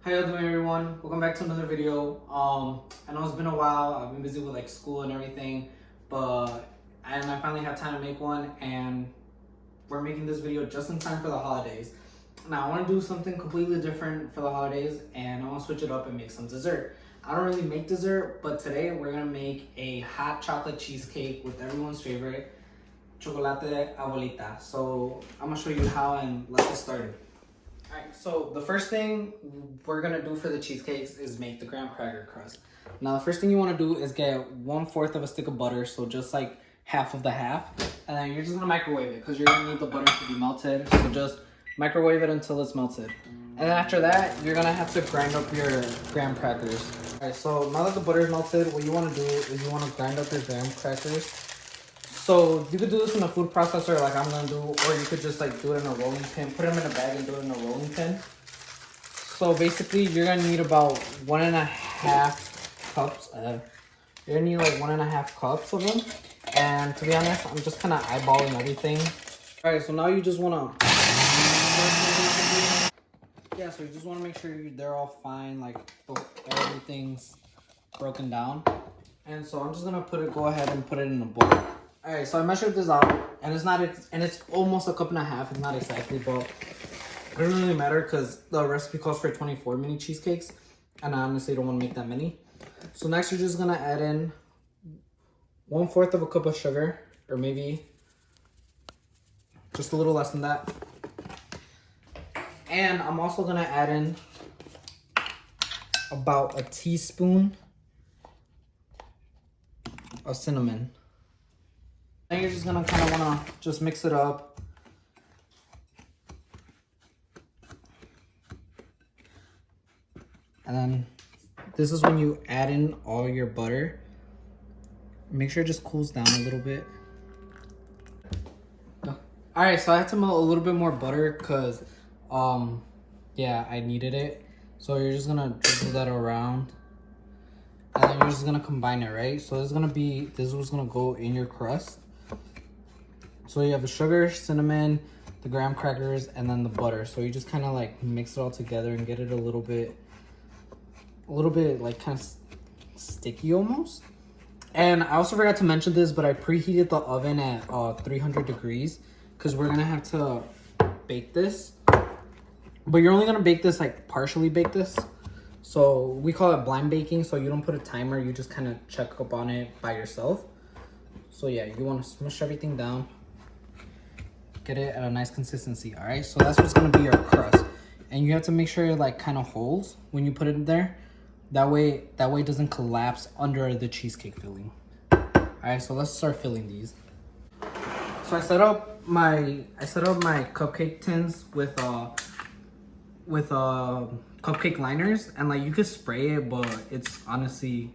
How y'all doing, everyone? Welcome back to another video. I know it's been a while. I've been busy with like school and everything, but I finally have time to make one, and we're making this video just in time for the holidays. Now I want to do something completely different for the holidays, and I want to switch it up and make some dessert. I don't really make dessert, but today we're gonna make a hot chocolate cheesecake with everyone's favorite, chocolate Abuelita. So I'm gonna show you how, and let's get started. Alright, so the first thing we're gonna do for the cheesecakes is make the graham cracker crust. Now the first thing you wanna do is get 1/4 of a stick of butter, so just like half of the half. And then you're just gonna microwave it because you're gonna need the butter to be melted. So just microwave it until it's melted. And then after that, you're gonna have to grind up your graham crackers. Alright, so now that the butter is melted, what you wanna do is you wanna grind up your graham crackers. So you could do this in a food processor like I'm gonna do, or you could just like do it in a rolling pin, put them in a bag and do it in a rolling pin. So basically you're gonna need about 1.5 cups. You're gonna need like 1.5 cups of them. And to be honest, I'm just kind of eyeballing everything. All right, so now you just wanna, so you just wanna make sure they're all fine, like everything's broken down. And so I'm just gonna go ahead and put it in a bowl. All right, so I measured this out, and it's almost 1.5 cups. It's not exactly, but it doesn't really matter because the recipe calls for 24 mini cheesecakes, and I honestly don't want to make that many. So next, you're just gonna add in 1/4 of a cup of sugar, or maybe just a little less than that. And I'm also gonna add in about a teaspoon of cinnamon. Then you're just gonna kind of wanna just mix it up. And then this is when you add in all your butter. Make sure it just cools down a little bit. All right, so I had to melt a little bit more butter because, yeah, I needed it. So you're just gonna drizzle that around. And then you're just gonna combine it, right? So this is what's gonna go in your crust. So you have the sugar, cinnamon, the graham crackers, and then the butter. So you just kind of like mix it all together and get it a little bit like kind of sticky almost. And I also forgot to mention this, but I preheated the oven at 300 degrees because we're gonna have to bake this. But you're only gonna bake this, like partially bake this. So we call it blind baking. So you don't put a timer, you just kind of check up on it by yourself. So yeah, you want to smush everything down. Get it at a nice consistency. All right, so that's what's gonna be your crust, and you have to make sure it like kind of holds when you put it in there. That way it doesn't collapse under the cheesecake filling. All right, so let's start filling these. So I set up my cupcake tins with cupcake liners, and like you could spray it, but it's honestly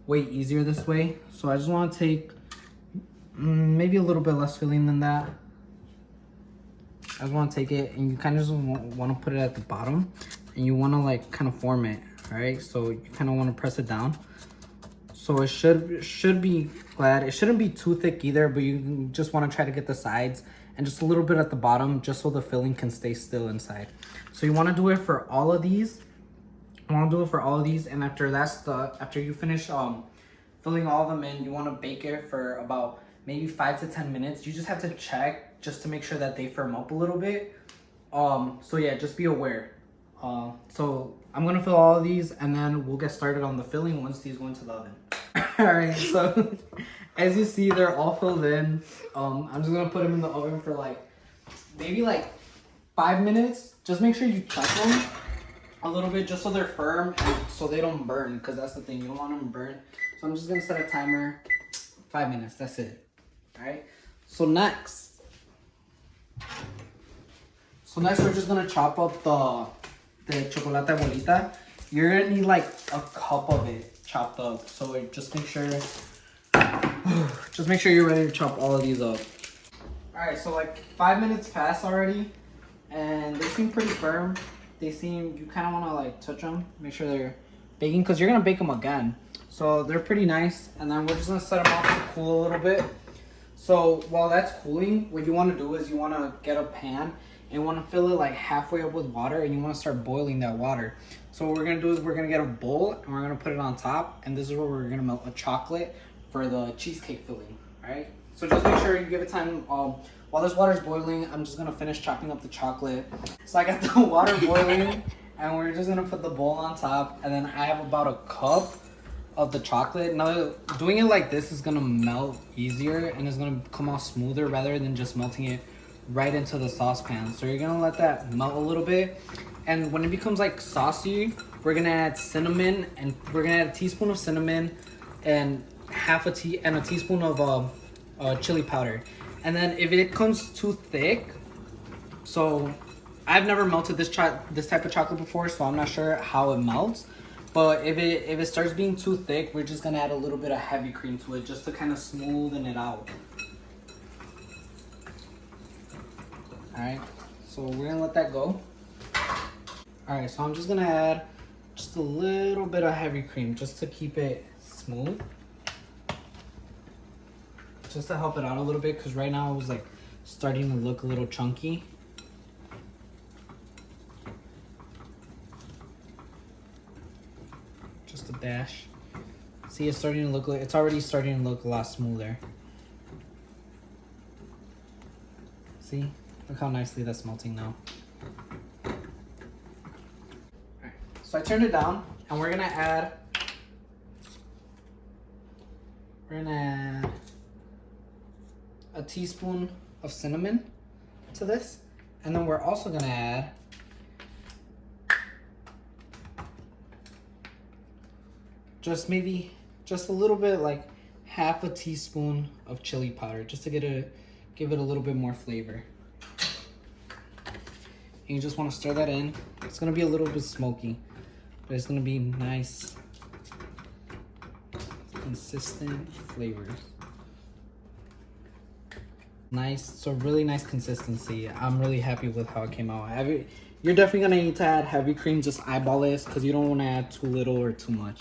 way easier this way. So I just want to take maybe a little bit less filling than that. I just want to take it, and you kind of just want to put it at the bottom, and you want to like kind of form it. All right, so you kind of want to press it down. So it should be flat. It shouldn't be too thick either, but you just want to try to get the sides and just a little bit at the bottom, just so the filling can stay still inside. So you want to do it for all of these. And after you finish filling all of them in, you want to bake it for about maybe 5 to 10 minutes. You just have to check just to make sure that they firm up a little bit. So yeah, just be aware. So I'm gonna fill all of these, and then we'll get started on the filling once these go into the oven. All right, so as you see, they're all filled in. I'm just gonna put them in the oven for like maybe like 5 minutes. Just make sure you check them a little bit just so they're firm and so they don't burn, because that's the thing, you don't want them to burn. So I'm just gonna set a timer, 5 minutes, that's it. All right, so next we're just gonna chop up the chocolate Abuelita. You're gonna need like a cup of it chopped up. So just make sure you're ready to chop all of these up. All right, so like 5 minutes passed already, and they seem pretty firm. You kind of want to like touch them, make sure they're baking, because you're gonna bake them again. So they're pretty nice, and then we're just gonna set them off to cool a little bit. So while that's cooling, what you want to do is you want to get a pan, and you want to fill it like halfway up with water, and you want to start boiling that water. So what we're gonna do is we're gonna get a bowl and we're gonna put it on top, and this is where we're gonna melt a chocolate for the cheesecake filling. All right. So just make sure you give it time. While this water is boiling, I'm just gonna finish chopping up the chocolate. So I got the water boiling, and we're just gonna put the bowl on top, and then I have about a cup of the chocolate. Now doing it like this is gonna melt easier, and it's gonna come out smoother rather than just melting it right into the saucepan. So you're gonna let that melt a little bit, and when it becomes like saucy, we're gonna add cinnamon, and we're gonna add a teaspoon of cinnamon and a teaspoon of chili powder. And then if it comes too thick, so I've never melted this type of chocolate before, so I'm not sure how it melts. But if it starts being too thick, we're just gonna add a little bit of heavy cream to it just to kind of smoothen it out. All right, so we're gonna let that go. All right, so I'm just gonna add just a little bit of heavy cream just to keep it smooth. Just to help it out a little bit, because right now it was like starting to look a little chunky. Just a dash. See, it's starting to look like, it's already starting to look a lot smoother. See, look how nicely that's melting now. Alright, so I turned it down, and we're gonna add a teaspoon of cinnamon to this, and then we're also gonna add just a little bit, like half a teaspoon of chili powder, just to give it a little bit more flavor. And you just want to stir that in. It's gonna be a little bit smoky, but it's gonna be nice, consistent flavors. Nice, so really nice consistency. I'm really happy with how it came out. You're definitely gonna need to add heavy cream, just eyeball this, because you don't want to add too little or too much.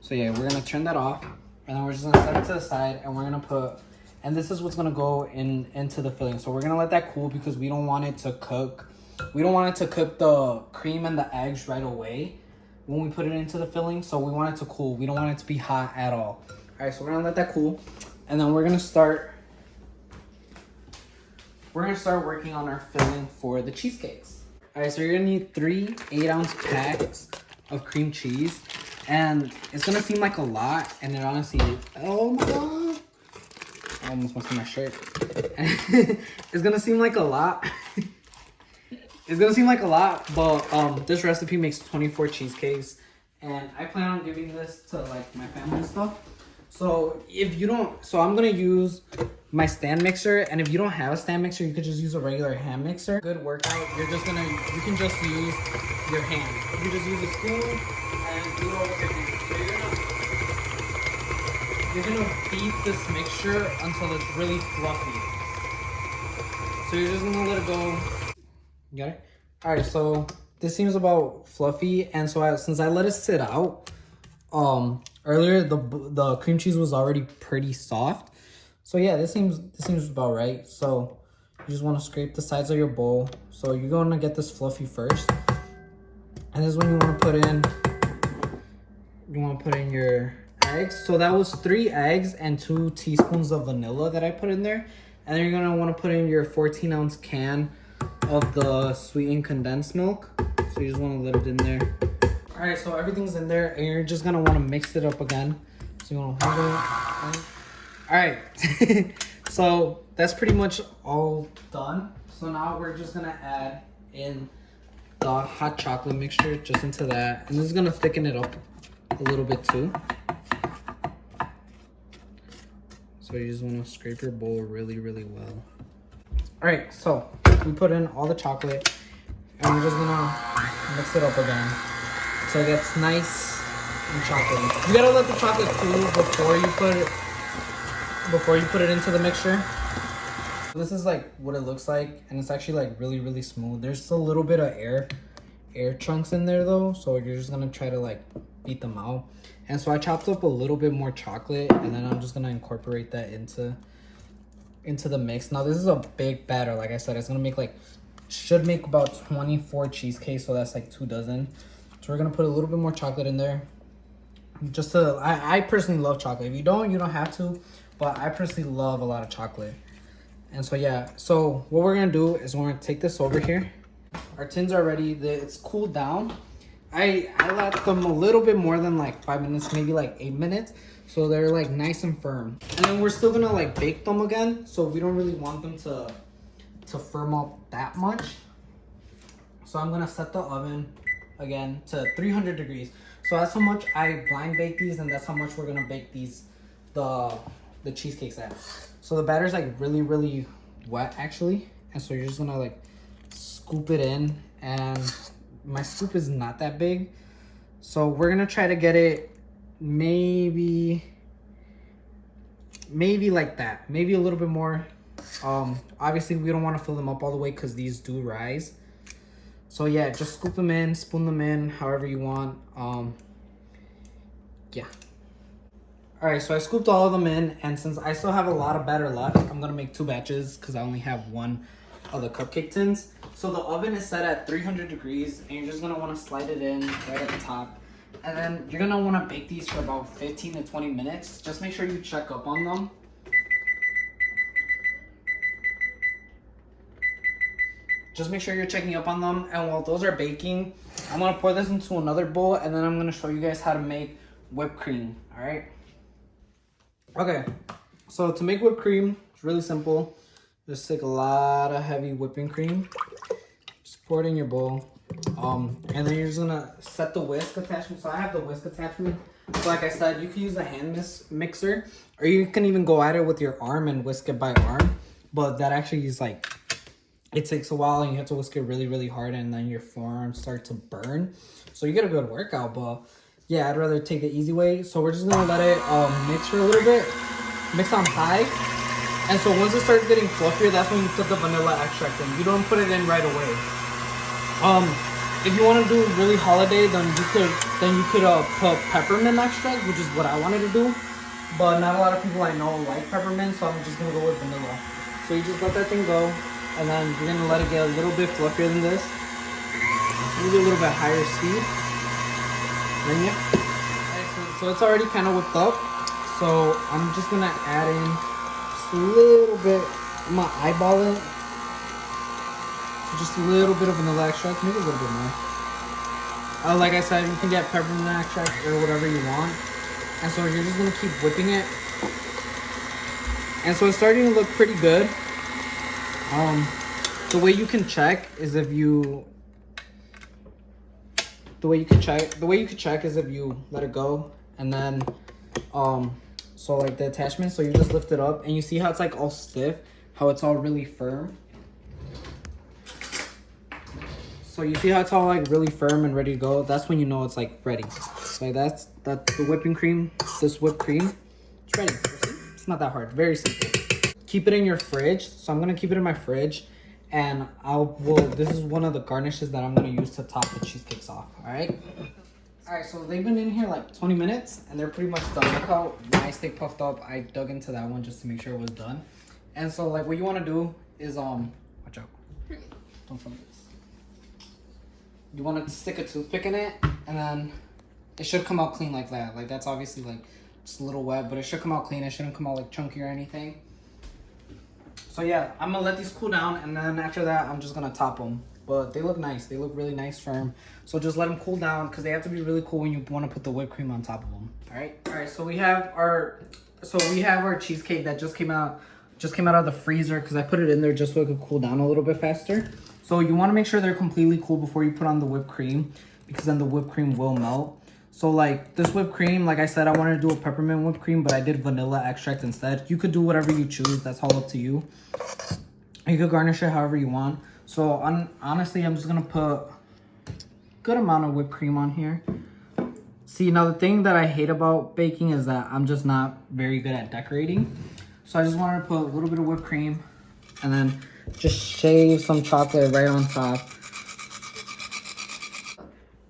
So yeah, we're gonna turn that off, and then we're just gonna set it to the side, and we're gonna put, and this is what's gonna go into the filling. So we're gonna let that cool, because we don't want it to cook. We don't want it to cook the cream and the eggs right away when we put it into the filling. So we want it to cool. We don't want it to be hot at all. All right, so we're gonna let that cool, and then we're gonna start working on our filling for the cheesecakes. All right, so you're gonna need 3 8-ounce packs of cream cheese, and it's gonna seem like a lot, and it honestly, oh my god, I almost messed up my shirt. It's gonna seem like a lot. It's gonna seem like a lot, but this recipe makes 24 cheesecakes, and I plan on giving this to like my family and stuff. So if you don't, so I'm gonna use my stand mixer, and if you don't have a stand mixer, you could just use a regular hand mixer. Good workout. You can just use your hand. You just use a spoon and do it all with your hand. So you're gonna beat this mixture until it's really fluffy. So you're just gonna let it go. You got it? All right. So this seems about fluffy, and so since I let it sit out, earlier the cream cheese was already pretty soft. So yeah, this seems about right. So you just want to scrape the sides of your bowl. So you're going to get this fluffy first, and this is when you want to put in your eggs. So that was 3 eggs and 2 teaspoons of vanilla that I put in there, and then you're gonna want to put in your 14-ounce can of the sweetened condensed milk. So you just want to let it in there. All right, so everything's in there, and you're just gonna want to mix it up again. So you want to hold it. All right. So that's pretty much all done. So now we're just gonna add in the hot chocolate mixture just into that, and this is gonna thicken it up a little bit too. So you just want to scrape your bowl really, really well. All right, so we put in all the chocolate, and we're just gonna mix it up again so it gets nice and chocolatey. You gotta let the chocolate cool before you put it into the mixture. This is like what it looks like, and it's actually like really, really smooth. There's a little bit of air chunks in there though, so you're just gonna try to like beat them out. And so I chopped up a little bit more chocolate, and then I'm just gonna incorporate that into the mix. Now this is a big batter, like I said. It's gonna make like should make about 24 cheesecakes, so that's like 2 dozen. So we're gonna put a little bit more chocolate in there. Just to, I personally love chocolate. If you don't have to, but I personally love a lot of chocolate. And so yeah, so what we're gonna do is we're gonna take this over here. Our tins are ready. It's cooled down. I let them a little bit more than like 5 minutes, maybe like 8 minutes. So they're like nice and firm. And then we're still gonna like bake them again. So we don't really want them to firm up that much. So I'm gonna set the oven again to 300 degrees. So that's how much I blind bake these, and that's how much we're gonna bake these, the cheesecakes at. So the batter's like really wet actually. And so you're just gonna like scoop it in, and my scoop is not that big. So we're gonna try to get it maybe like that, maybe a little bit more. Obviously we don't want to fill them up all the way because these do rise. So yeah, just scoop them in, spoon them in, however you want. Yeah. All right, so I scooped all of them in, and since I still have a lot of batter left, I'm gonna make 2 batches because I only have 1 of the cupcake tins. So the oven is set at 300 degrees, and you're just gonna wanna slide it in right at the top. And then you're gonna wanna bake these for about 15 to 20 minutes. Just make sure you check up on them. Just make sure you're checking up on them. And while those are baking, I'm gonna pour this into another bowl, and then I'm gonna show you guys how to make whipped cream, all right? Okay, so to make whipped cream, it's really simple. Just take a lot of heavy whipping cream, just pour it in your bowl. And then you're just gonna set the whisk attachment. So I have the whisk attachment. So like I said, you can use a hand mixer, or you can even go at it with your arm and whisk it by arm. But that actually is like, it takes a while, and you have to whisk it really hard, and then your forearms start to burn. So you get a good workout, but yeah, I'd rather take the easy way. So we're just gonna let it mix for a little bit, mix on high. And so once it starts getting fluffier, that's when you put the vanilla extract in. You don't put it in right away. If you want to do really holiday, then you could put peppermint extract, which is what I wanted to do. But not a lot of people I know like peppermint, so I'm just gonna go with vanilla. So you just let that thing go, and then you're gonna let it get a little bit fluffier than this. Maybe a little bit higher speed. Then yeah. Okay, so it's already kind of whipped up. So I'm just gonna add in just a little bit. I'm gonna eyeball it. Just a little bit of vanilla extract, maybe a little bit more. Like I said, you can get peppermint extract or whatever you want. And so you're just gonna keep whipping it. And so it's starting to look pretty good. The way you can check is if you let it go, and then so like the attachment, so you just lift it up, and you see how it's like all stiff, how it's all really firm. So you see how it's all like really firm and ready to go. That's when you know it's like ready. So like that's the whipping cream. This whipped cream, it's ready. It's not that hard. Very simple. Keep it in your fridge. So I'm gonna keep it in my fridge, and this is one of the garnishes that I'm gonna use to top the cheesecakes off. All right. All right. So they've been in here like 20 minutes, and they're pretty much done. Look how nice they puffed up. I dug into that one just to make sure it was done. And so like what you want to do is watch out. Don't film this. You want to stick a toothpick in it, and then it should come out clean like that. Like that's obviously like just a little wet, but it should come out clean. It shouldn't come out like chunky or anything. So yeah, I'm gonna let these cool down, and then after that, I'm just gonna top them. But they look nice. They look really nice, firm. So just let them cool down, because they have to be really cool when you want to put the whipped cream on top of them. All right. All right. So we have our cheesecake that just came out of the freezer, because I put it in there just so it could cool down a little bit faster. So you want to make sure they're completely cool before you put on the whipped cream, because then the whipped cream will melt. So like this whipped cream, like I said, I wanted to do a peppermint whipped cream, but I did vanilla extract instead. You could do whatever you choose. That's all up to you. You could garnish it however you want. So honestly, I'm just going to put a good amount of whipped cream on here. See, now the thing that I hate about baking is that I'm just not very good at decorating. So I just wanted to put a little bit of whipped cream, and then just shave some chocolate right on top.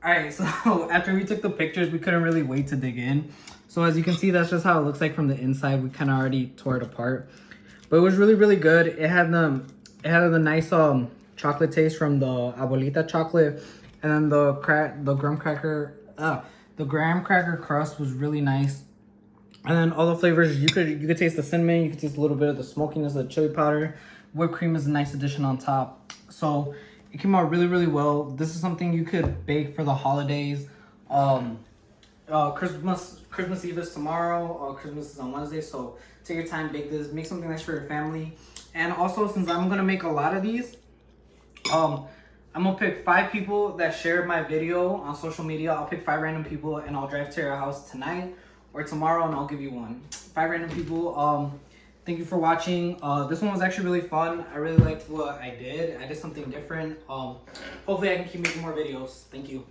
All right, so after we took the pictures, we couldn't really wait to dig in. So as you can see, that's just how it looks like from the inside. We kind of already tore it apart, but it was really good. It had the nice chocolate taste from the Abuelita chocolate, and then the graham cracker crust was really nice. And then all the flavors, you could taste the cinnamon, you could taste a little bit of the smokiness of the chili powder. Whipped cream is a nice addition on top. So it came out really, really well. This is something you could bake for the holidays. Christmas Eve is tomorrow. Christmas is on Wednesday. So take your time, bake this, make something nice for your family. And also, since I'm gonna make a lot of these, I'm gonna pick 5 people that shared my video on social media. I'll pick 5 random people and I'll drive to your house tonight or tomorrow and I'll give you one. 5 random people. Thank you for watching. This one was actually really fun. I really liked what I did. I did something different. Hopefully I can keep making more videos. Thank you.